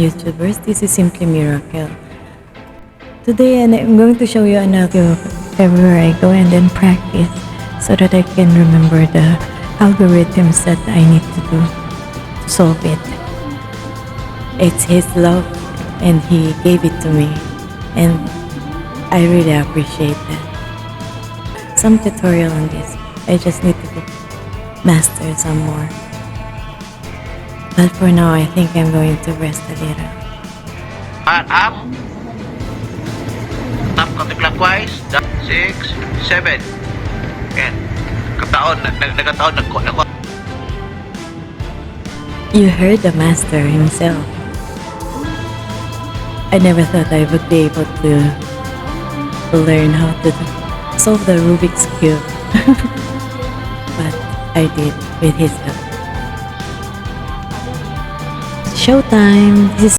YouTubers, this is Simply Miracle. Today I'm going to show you an algorithm everywhere I go and then practice so that I can remember the algorithms that I need to do to solve it. It's his love and he gave it to me and I really appreciate that. Some tutorial on this. I just need to master some more. But for now, I think I'm going to rest a little. Up. Up counterclockwise. 6, 7. Yan. Nagkataon. You heard the master himself. I never thought I would be able to learn how to solve the Rubik's Cube. But I did with his help. Showtime! This is